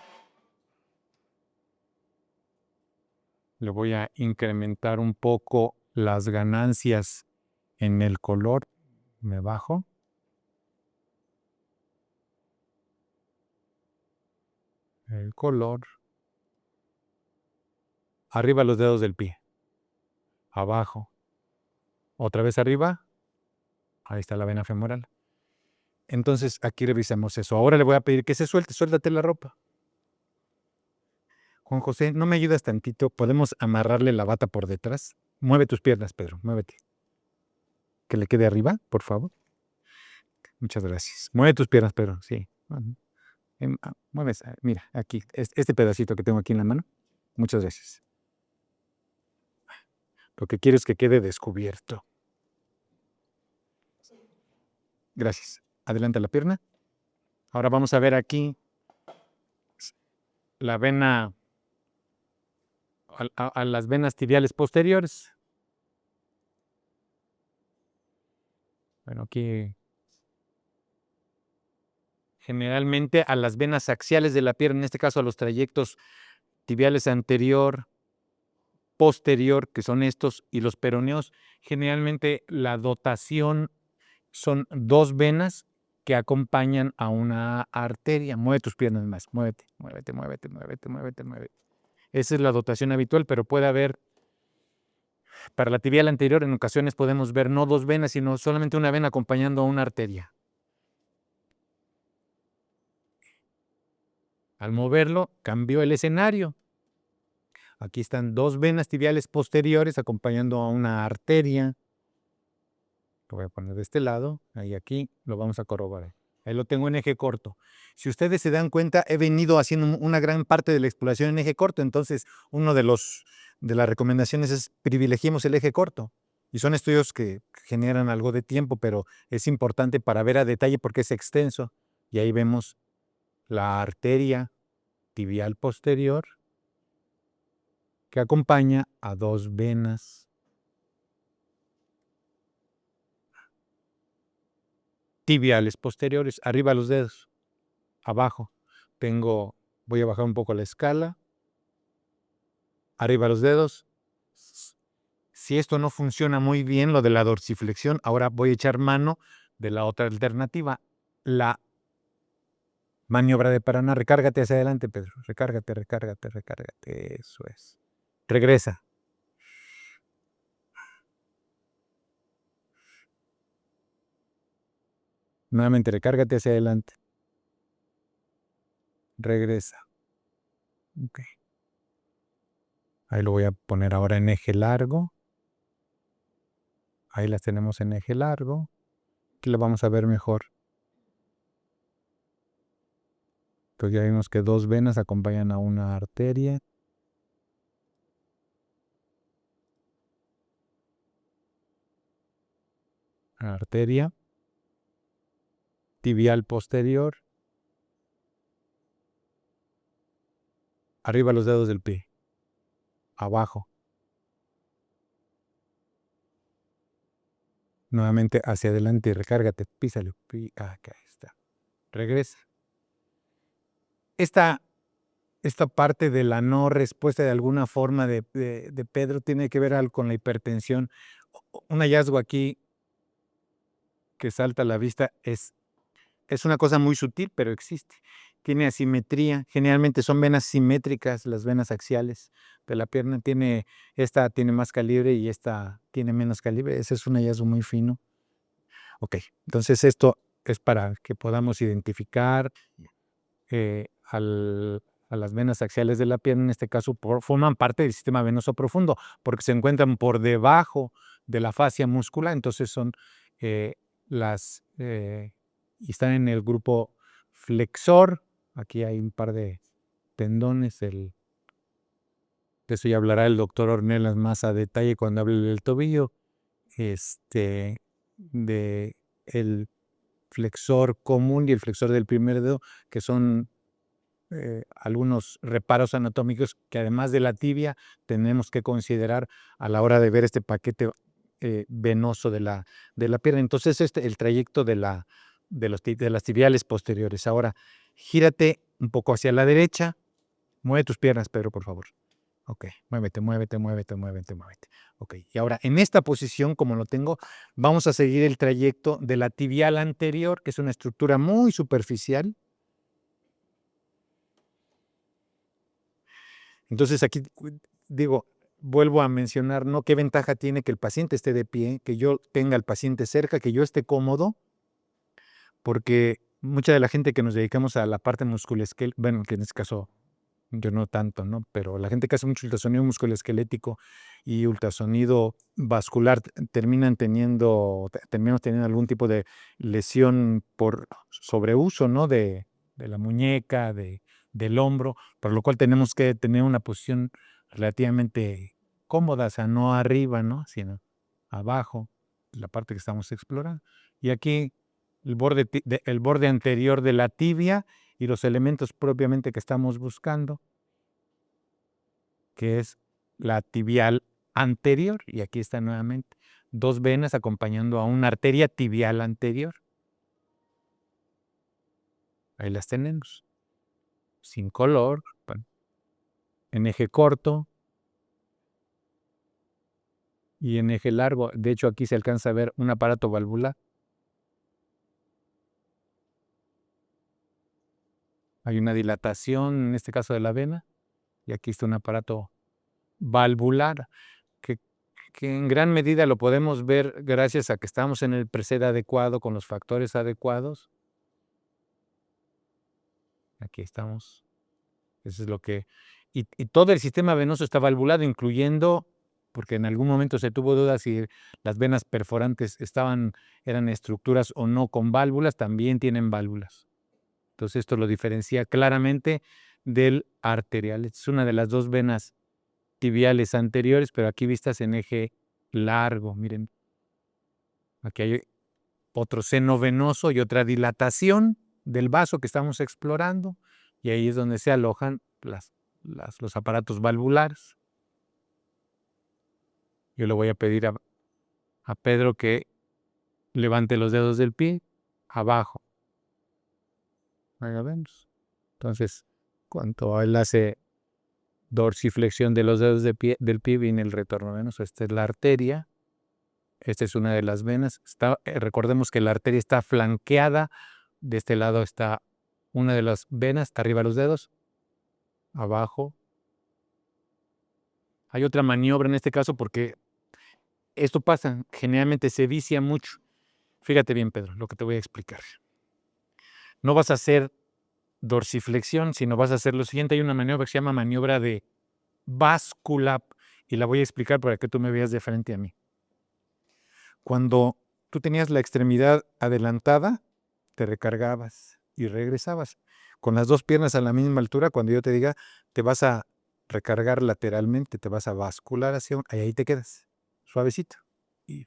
Le voy a incrementar un poco las ganancias en el color. Me bajo. El color. Arriba los dedos del pie. abajo, otra vez arriba, ahí está la vena femoral. Entonces, aquí revisamos eso. Ahora le voy a pedir que se suelte, suéltate la ropa. Juan José, ¿no me ayudas tantito? ¿Podemos amarrarle la bata por detrás? Mueve tus piernas, Pedro, muévete. Que le quede arriba, por favor. Muchas gracias. Mueve tus piernas, Pedro, sí. Mueves, mira, aquí, este pedacito que tengo aquí en la mano. Muchas gracias. Lo que quiero es que quede descubierto. Gracias. Adelanta la pierna. Ahora vamos a ver aquí la vena, a las venas tibiales posteriores. Bueno, aquí generalmente a las venas axiales de la pierna, en este caso a los trayectos tibiales anterior, posterior, que son estos, y los peroneos, generalmente la dotación son 2 venas que acompañan a una arteria. Mueve tus piernas más, muévete, muévete, muévete, muévete, muévete, muévete. Esa es la dotación habitual, pero puede haber, para la tibial anterior, en ocasiones podemos ver no 2 venas, sino solamente una vena acompañando a una arteria. Al moverlo, cambió el escenario. Aquí están 2 venas tibiales posteriores acompañando a una arteria. Lo voy a poner de este lado, ahí aquí, lo vamos a corroborar. Ahí lo tengo en eje corto. Si ustedes se dan cuenta, he venido haciendo una gran parte de la exploración en eje corto, entonces una de las recomendaciones es privilegiemos el eje corto. Y son estudios que generan algo de tiempo, pero es importante para ver a detalle porque es extenso. Y ahí vemos la arteria tibial posterior que acompaña a 2 venas tibiales posteriores, arriba los dedos, abajo. Voy a bajar un poco la escala, arriba los dedos. Si esto no funciona muy bien, lo de la dorsiflexión, ahora voy a echar mano de la otra alternativa, la maniobra de Paraná. Recárgate hacia adelante, Pedro. Recárgate, recárgate, recárgate. Eso es. Regresa. Nuevamente, recárgate hacia adelante. Regresa. Ok. Ahí lo voy a poner ahora en eje largo. Ahí las tenemos en eje largo. Aquí lo vamos a ver mejor. Entonces ya vimos que 2 venas acompañan a una arteria. Arteria tibial posterior. Arriba los dedos del pie. Abajo. Nuevamente hacia adelante y recárgate. Písale. Acá está. Regresa. Esta parte de la no respuesta de alguna forma de Pedro tiene que ver con la hipertensión. Un hallazgo aquí que salta a la vista es una cosa muy sutil, pero existe. Tiene asimetría. Generalmente son venas simétricas, las venas axiales de la pierna. Esta tiene más calibre y esta tiene menos calibre. Ese es un hallazgo muy fino. Ok, entonces esto es para que podamos identificar a las venas axiales de la pierna, en este caso forman parte del sistema venoso profundo, porque se encuentran por debajo de la fascia muscular, entonces son y están en el grupo flexor. Aquí hay un par de tendones, de eso ya hablará el doctor Ornelas más a detalle cuando hable del tobillo, de el flexor común y el flexor del primer dedo, que son algunos reparos anatómicos que además de la tibia tenemos que considerar a la hora de ver este paquete venoso de la pierna. Entonces el trayecto de las tibiales posteriores. Ahora gírate un poco hacia la derecha, mueve tus piernas, Pedro, por favor. Ok, muévete, muévete, muévete, muévete, muévete. Ok, y ahora en esta posición, como lo tengo, vamos a seguir el trayecto de la tibial anterior, que es una estructura muy superficial. Entonces aquí digo, vuelvo a mencionar, ¿no? ¿Qué ventaja tiene que el paciente esté de pie, que yo tenga al paciente cerca, que yo esté cómodo? Porque mucha de la gente que nos dedicamos a la parte musculoesquelética, bueno, que en este caso yo no tanto, ¿no? Pero la gente que hace mucho ultrasonido musculoesquelético y ultrasonido vascular terminamos teniendo algún tipo de lesión por sobreuso, ¿no? De la muñeca, del hombro, por lo cual tenemos que tener una posición relativamente cómoda, o sea, no arriba, ¿no? Sino abajo, la parte que estamos explorando. Y aquí el borde anterior de la tibia y los elementos propiamente que estamos buscando, que es la tibial anterior, y aquí está nuevamente, 2 venas acompañando a una arteria tibial anterior. Ahí las tenemos, sin color, en eje corto y en eje largo. De hecho, aquí se alcanza a ver un aparato valvular. Hay una dilatación, en este caso de la vena, y aquí está un aparato valvular que en gran medida lo podemos ver gracias a que estamos en el preset adecuado, con los factores adecuados. Aquí estamos. Eso es lo que... Y todo el sistema venoso está valvulado, incluyendo, porque en algún momento se tuvo dudas si las venas perforantes eran estructuras o no con válvulas, también tienen válvulas. Entonces esto lo diferencia claramente del arterial. Es una de las 2 venas tibiales anteriores, pero aquí vistas en eje largo. Miren, aquí hay otro seno venoso y otra dilatación del vaso que estamos explorando, y ahí es donde se alojan los aparatos valvulares. Yo le voy a pedir a Pedro que levante los dedos del pie abajo. Entonces, cuando él hace dorsiflexión de los dedos del pie, viene el retorno venoso. Esta es la arteria. Esta es una de las venas. Recordemos que la arteria está flanqueada. De este lado está una de las venas, arriba de los dedos, abajo. Hay otra maniobra en este caso porque esto pasa, generalmente se vicia mucho. Fíjate bien, Pedro, lo que te voy a explicar. No vas a hacer dorsiflexión, sino vas a hacer lo siguiente. Hay una maniobra que se llama maniobra de báscula, y la voy a explicar para que tú me veas de frente a mí. Cuando tú tenías la extremidad adelantada, te recargabas y regresabas. Con las 2 piernas a la misma altura, cuando yo te diga, te vas a recargar lateralmente, te vas a bascular hacia ahí te quedas, suavecito. Y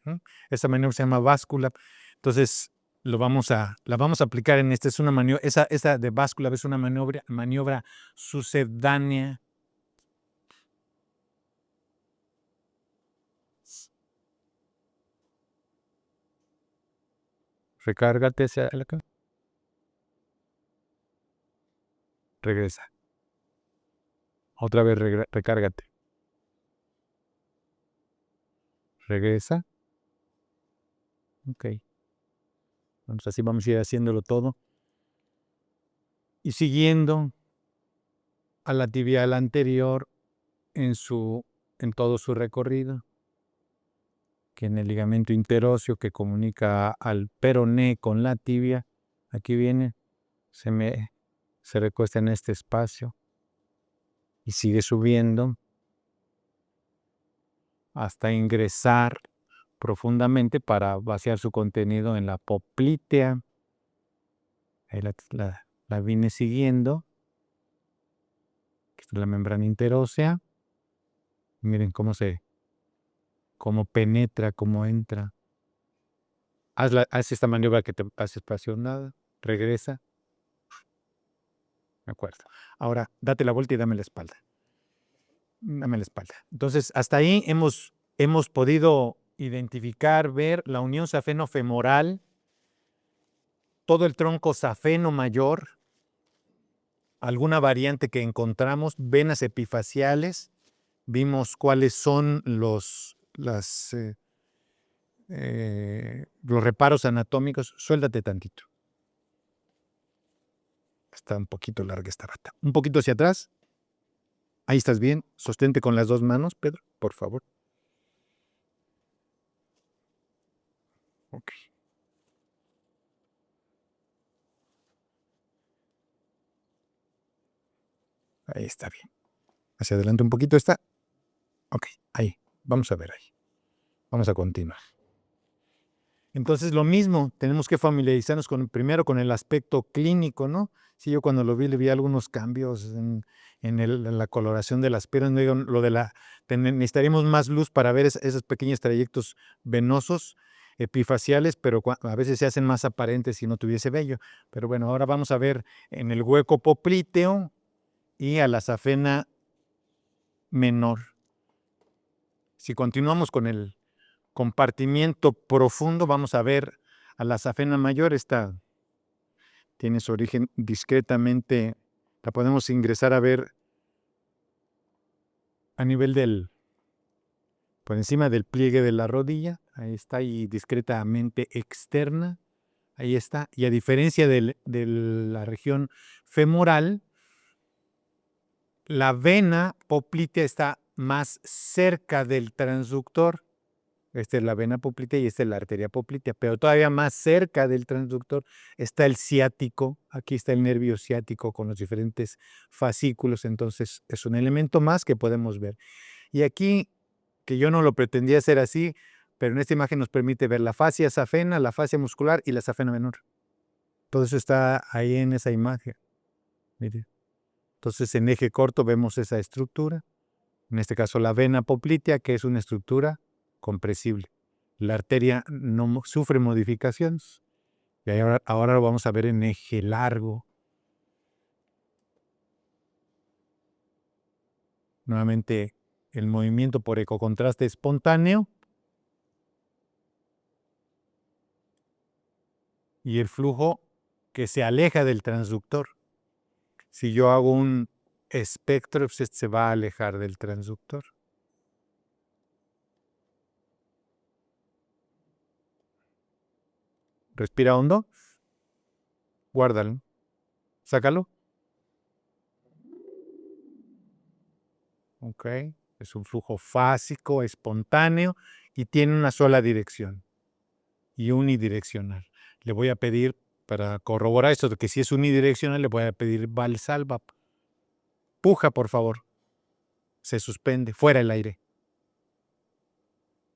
esa maniobra se llama báscula. Entonces, la vamos a aplicar en esta. Es una maniobra, esa de báscula es una maniobra sucedánea. Recárgate hacia la cabeza. Regresa. Otra vez recárgate. Regresa. Ok. Entonces así vamos a ir haciéndolo todo. Y siguiendo a la tibial anterior en todo su recorrido, que en el ligamento interóseo que comunica al peroné con la tibia, aquí viene, se recuesta en este espacio y sigue subiendo hasta ingresar profundamente para vaciar su contenido en la poplitea. Ahí la vine siguiendo. Aquí está la membrana interósea. Miren cómo penetra, cómo entra. Haz esta maniobra que te hace espacio, nada, regresa. Me acuerdo. Ahora, date la vuelta y dame la espalda. Dame la espalda. Entonces, hasta ahí hemos podido identificar, ver la unión safeno-femoral, todo el tronco safeno mayor, alguna variante que encontramos, venas epifaciales, vimos cuáles son los reparos anatómicos. Suéltate tantito. Está un poquito larga esta rata. Un poquito hacia atrás. Ahí estás bien. Sostente con las dos manos, Pedro, por favor. Ok. Ahí está bien. Hacia adelante un poquito está. Ok, ahí. Vamos a ver ahí. Vamos a continuar. Entonces, lo mismo, tenemos que familiarizarnos primero con el aspecto clínico, ¿no? Sí, yo cuando lo vi, le vi algunos cambios en la coloración de las piernas. No digo, necesitaríamos más luz para ver esos pequeños trayectos venosos epifaciales, pero a veces se hacen más aparentes si no tuviese vello. Pero bueno, ahora vamos a ver en el hueco poplíteo y a la safena menor. Si continuamos con el compartimiento profundo, vamos a ver a la safena mayor. Esta tiene su origen discretamente, la podemos ingresar a ver a nivel por encima del pliegue de la rodilla. Ahí está, y discretamente externa. Ahí está. Y a diferencia de la región femoral, la vena poplitea está más cerca del transductor. Esta es la vena poplitea y esta es la arteria poplitea, pero todavía más cerca del transductor está el ciático. Aquí está el nervio ciático con los diferentes fascículos, entonces es un elemento más que podemos ver. Y aquí, que yo no lo pretendía hacer así, pero en esta imagen nos permite ver la fascia safena, la fascia muscular y la safena menor. Todo eso está ahí en esa imagen. Mire. Entonces en eje corto vemos esa estructura, en este caso la vena poplitea, que es una estructura compresible. La arteria no sufre modificaciones. Y ahora lo vamos a ver en eje largo. Nuevamente el movimiento por ecocontraste espontáneo y el flujo que se aleja del transductor. Si yo hago un espectro, pues se va a alejar del transductor. Respira hondo. Guárdalo. Sácalo. Ok. Es un flujo fásico, espontáneo y tiene una sola dirección y unidireccional. Le voy a pedir, para corroborar esto de que si es unidireccional, le voy a pedir Valsalva. Puja, por favor. Se suspende. Fuera el aire.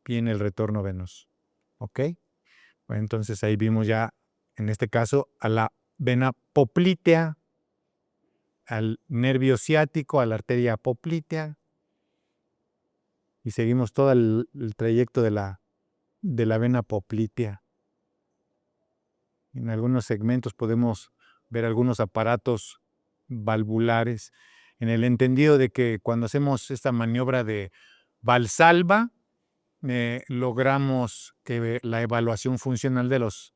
Viene el retorno venoso. ¿Ok? Bueno, entonces ahí vimos ya, en este caso, a la vena poplitea, al nervio ciático, a la arteria poplitea, y seguimos todo el trayecto de la vena poplitea. En algunos segmentos podemos ver algunos aparatos valvulares, en el entendido de que cuando hacemos esta maniobra de Valsalva, logramos que la evaluación funcional de los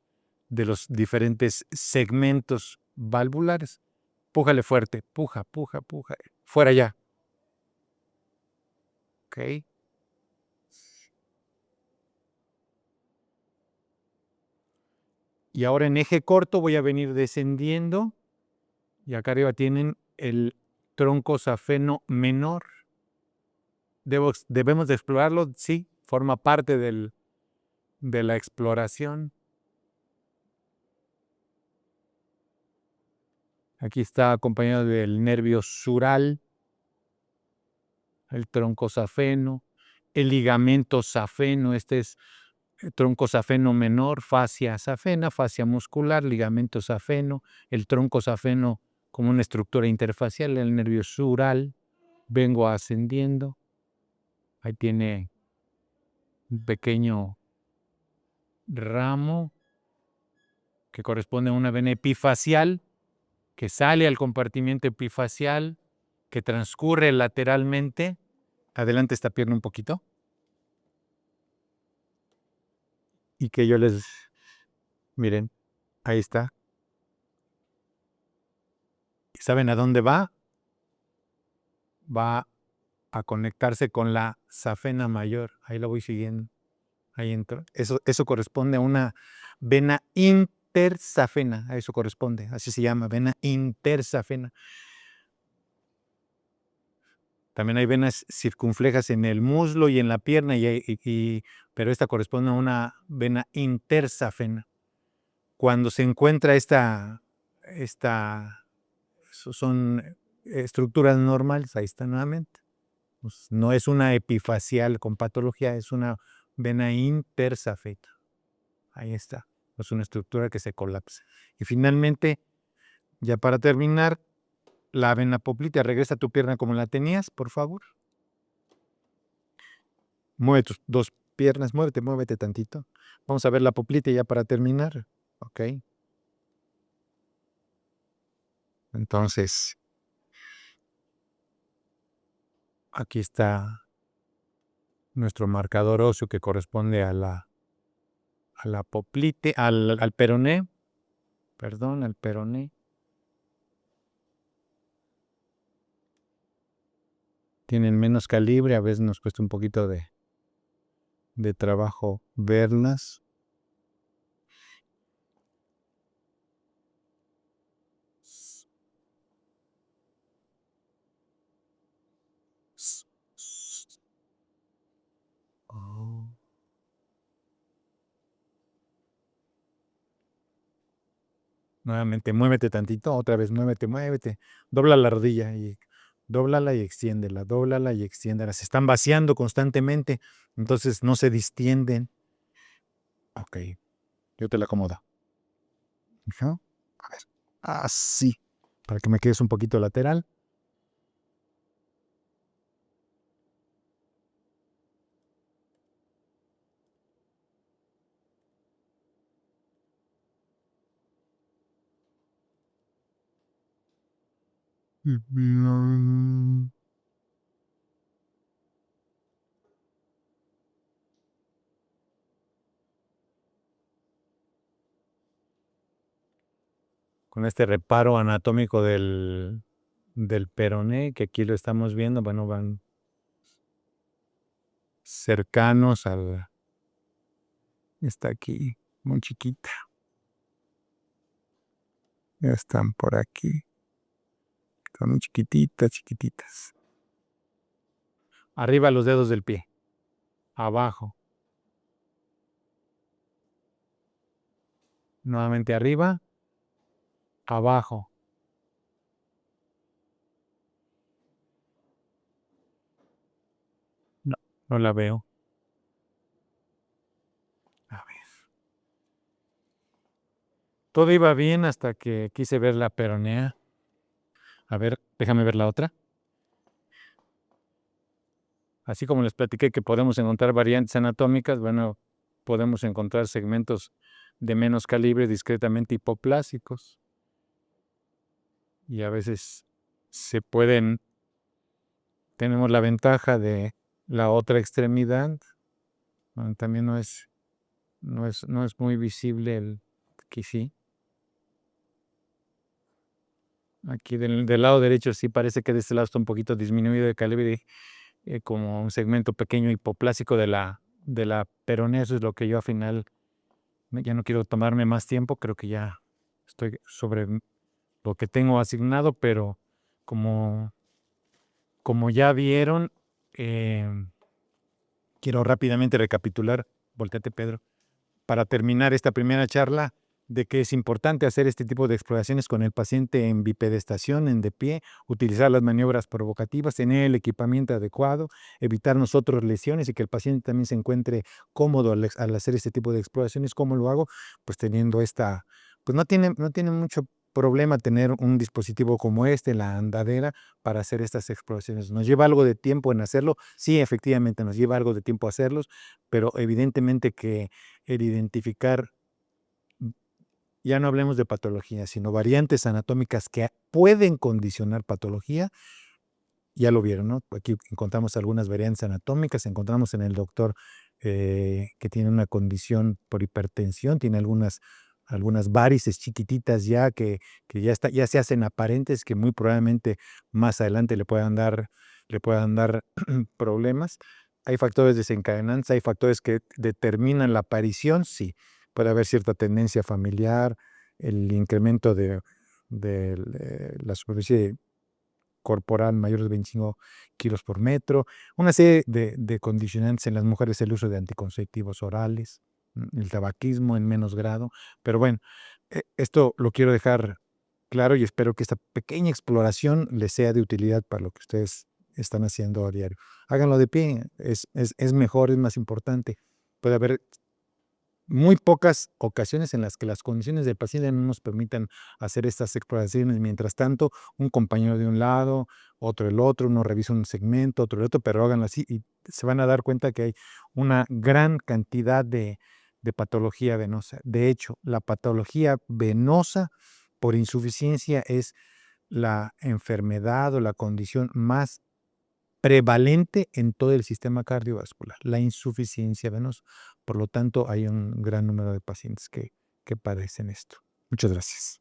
diferentes segmentos valvulares. Pújale fuerte, puja, puja, puja. Fuera ya. ¿Ok? Y ahora en eje corto voy a venir descendiendo. Y acá arriba tienen el tronco safeno menor. Debemos de explorarlo, sí, forma parte de la exploración. Aquí está acompañado del nervio sural, el tronco safeno, el ligamento safeno. Este es el tronco safeno menor, fascia safena, fascia muscular, ligamento safeno, el tronco safeno como una estructura interfacial, el nervio sural. Vengo ascendiendo. Ahí tiene un pequeño ramo que corresponde a una vena epifacial que sale al compartimiento epifacial, que transcurre lateralmente. Adelante esta pierna un poquito. Y que yo miren, ahí está. ¿Y saben a dónde va? Va a conectarse con la safena mayor. Ahí lo voy siguiendo. Ahí entro. Eso corresponde a una vena intersafena. A eso corresponde. Así se llama, vena intersafena. También hay venas circunflejas en el muslo y en la pierna, pero esta corresponde a una vena intersafena. Cuando se encuentra son estructuras normales, ahí está nuevamente. Pues no es una epifacial con patología, es una vena intersafena. Ahí está. Es una estructura que se colapsa. Y finalmente, ya para terminar, la vena poplitea. Regresa tu pierna como la tenías, por favor. Mueve tus dos piernas, muévete tantito. Vamos a ver la poplitea ya para terminar. Ok. Entonces, aquí está nuestro marcador óseo que corresponde a la poplitea, al peroné. Perdón, al peroné. Tienen menos calibre, a veces nos cuesta un poquito de trabajo verlas. Oh. Nuevamente, muévete tantito, otra vez, muévete. Dobla la rodilla y dóblala y extiéndela, dóblala y extiéndela. Se están vaciando constantemente, entonces no se distienden. Ok, yo te la acomodo. Ajá. A ver, así, para que me quedes un poquito lateral. Con este reparo anatómico del peroné, que aquí lo estamos viendo, bueno, van cercanos al... Está aquí, muy chiquita. Ya están por aquí. Son muy chiquititas. Arriba los dedos del pie. Abajo. Nuevamente arriba. Abajo. No, no la veo. A ver. Todo iba bien hasta que quise ver la peronea. A ver, déjame ver la otra. Así como les platiqué que podemos encontrar variantes anatómicas, bueno, podemos encontrar segmentos de menos calibre discretamente hipoplásicos. Y a veces tenemos la ventaja de la otra extremidad. Bueno, también no es muy visible aquí sí. Aquí del lado derecho sí parece que de este lado está un poquito disminuido de calibre, como un segmento pequeño hipoplásico de la peronea. Eso es lo que yo al final ya no quiero tomarme más tiempo. Creo que ya estoy sobre lo que tengo asignado, pero como ya vieron, quiero rápidamente recapitular. Volteate, Pedro. Para terminar esta primera charla, de que es importante hacer este tipo de exploraciones con el paciente en bipedestación, en de pie, utilizar las maniobras provocativas, tener el equipamiento adecuado, evitar nosotros lesiones y que el paciente también se encuentre cómodo al hacer este tipo de exploraciones. ¿Cómo lo hago? Pues teniendo pues no tiene mucho problema tener un dispositivo como la andadera, para hacer estas exploraciones. ¿Nos lleva algo de tiempo en hacerlo? Sí, efectivamente, nos lleva algo de tiempo hacerlos, pero evidentemente que el identificar, ya no hablemos de patología, sino variantes anatómicas que pueden condicionar patología, ya lo vieron, ¿no? Aquí encontramos algunas variantes anatómicas, encontramos en el doctor que tiene una condición por hipertensión, tiene algunas varices chiquititas ya que ya se hacen aparentes, que muy probablemente más adelante le puedan dar problemas. Hay factores desencadenantes, hay factores que determinan la aparición, sí. Puede haber cierta tendencia familiar, el incremento de la superficie corporal mayor de 25 kilos por metro, una serie de condicionantes en las mujeres, el uso de anticonceptivos orales, el tabaquismo en menos grado. Pero bueno, esto lo quiero dejar claro y espero que esta pequeña exploración les sea de utilidad para lo que ustedes están haciendo a diario. Háganlo de pie, es mejor, es más importante. Puede haber muy pocas ocasiones en las que las condiciones del paciente no nos permitan hacer estas exploraciones. Mientras tanto, un compañero de un lado, otro del otro, uno revisa un segmento, otro el otro, pero háganlo así y se van a dar cuenta que hay una gran cantidad de patología venosa. De hecho, la patología venosa por insuficiencia es la enfermedad o la condición más prevalente en todo el sistema cardiovascular, la insuficiencia venosa. Por lo tanto, hay un gran número de pacientes que padecen esto. Muchas gracias.